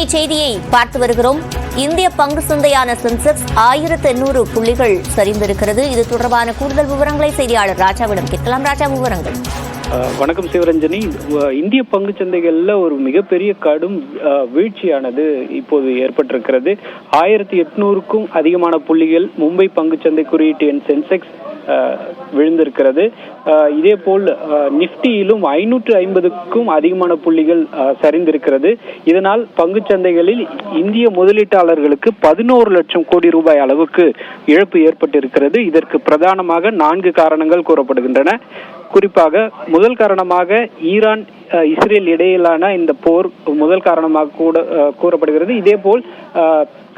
முன்னணி செய்தியை பார்த்து வருகிறோம். இந்திய பங்கு சந்தையான சென்செக்ஸ் 1800 புள்ளிகள் சரிந்திருக்கிறது. இது தொடர்பான கூடுதல் விவரங்களை செய்தியாளர் ராஜாவிடம் கேட்கலாம். ராஜா, விவரங்கள். வணக்கம் சிவரஞ்சனி. இந்திய பங்கு சந்தைகள்ல ஒரு மிகப்பெரிய கடும் வீழ்ச்சியானது இப்போது ஏற்பட்டிருக்கிறது. 1800க்கும் அதிகமான புள்ளிகள் மும்பை பங்கு சந்தை குறியீட்டு எண் சென்செக்ஸ் விழுந்திருக்கிறது. இதே போல் நிப்டியிலும் 550க்கும் அதிகமான புள்ளிகள் சரிந்திருக்கிறது. இதனால் பங்கு சந்தைகளில் இந்திய முதலீட்டாளர்களுக்கு 11 லட்சம் கோடி ரூபாய் அளவுக்கு இழப்பு ஏற்பட்டிருக்கிறது. இதற்கு பிரதானமாக 4 காரணங்கள் கூறப்படுகின்றன. குறிப்பாக முதல் காரணமாக ஈரான் இஸ்ரேல் இடையிலான இந்த போர் முதல் காரணமாக கூட கூறப்படுகிறது. இதே போல்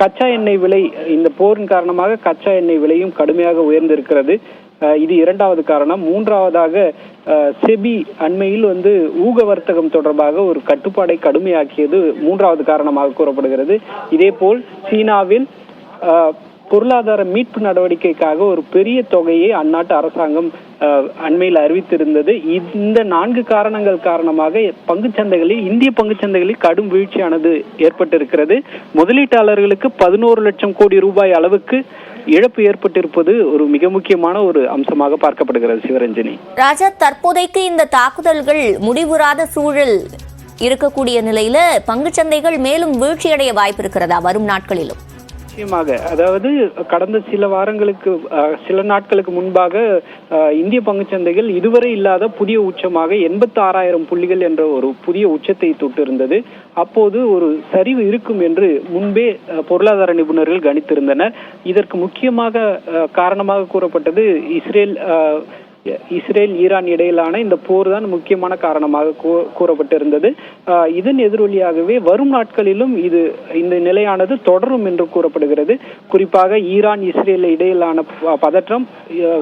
கச்சா எண்ணெய் விலை, இந்த போரின் காரணமாக கச்சா எண்ணெய் விலையும் கடுமையாக உயர்ந்திருக்கிறது. இது இரண்டாவது காரணம். மூன்றாவதாக செபி அண்மையில் ஊக வர்த்தகம் தொடர்பாக ஒரு கட்டுப்பாடை கடுமையாக்கியது மூன்றாவது காரணமாக கூறப்படுகிறது. இதே போல் சீனாவில் பொருளாதார மீட்பு நடவடிக்கைக்காக ஒரு பெரிய தொகையை அந்நாட்டு அரசாங்கம் அண்மையில் அறிவித்திருந்தது. இந்த 4 காரணங்கள் காரணமாக இந்திய பங்கு சந்தைகளில் கடும் வீழ்ச்சியானது ஏற்பட்டிருக்கிறது. முதலீட்டாளர்களுக்கு 11 லட்சம் கோடி ரூபாய் அளவுக்கு இழப்பு ஏற்பட்டிருப்பது ஒரு மிக முக்கியமான ஒரு அம்சமாக பார்க்கப்படுகிறது. சிவரஞ்சனி. ராஜா, தற்போதைக்கு இந்த தாக்குதல்கள் முடிவுறாத சூழல் இருக்கக்கூடிய நிலையில பங்கு சந்தைகள் மேலும் வீழ்ச்சியடைய வாய்ப்பு இருக்கிறதா வரும் நாட்களிலும்? நிச்சயமாக. அதாவது கடந்த சில நாட்களுக்கு முன்பாக இந்திய பங்குச்சந்தைகள் இதுவரை இல்லாத புதிய உச்சமாக 86,000 புள்ளிகள் என்ற ஒரு புதிய உச்சத்தை தொட்டிருந்தது. அப்போது ஒரு சரிவு இருக்கும் என்று முன்பே பொருளாதார நிபுணர்கள் கணித்திருந்தனர். இதற்கு முக்கியமாக காரணமாக கூறப்பட்டது இஸ்ரேல் ஈரான் இடையிலான இந்த போர் தான் முக்கியமான காரணமாக கூறப்பட்டிருந்தது. இதன் எதிரொலியாகவே வரும் நாட்களிலும் இந்த நிலையானது தொடரும் என்று கூறப்படுகிறது. குறிப்பாக ஈரான் இஸ்ரேல் இடையிலான பதற்றம்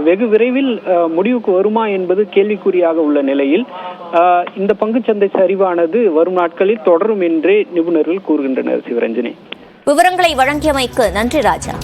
வெகு விரைவில் முடிவுக்கு வருமா என்பது கேள்விக்குறியாக உள்ள நிலையில் இந்த பங்குச்சந்தை சரிவானது வரும் நாட்களில் தொடரும் என்றே நிபுணர்கள் கூறுகின்றனர். சிவரஞ்சனி. விவரங்களை வழங்கியமைக்கு நன்றி ராஜா.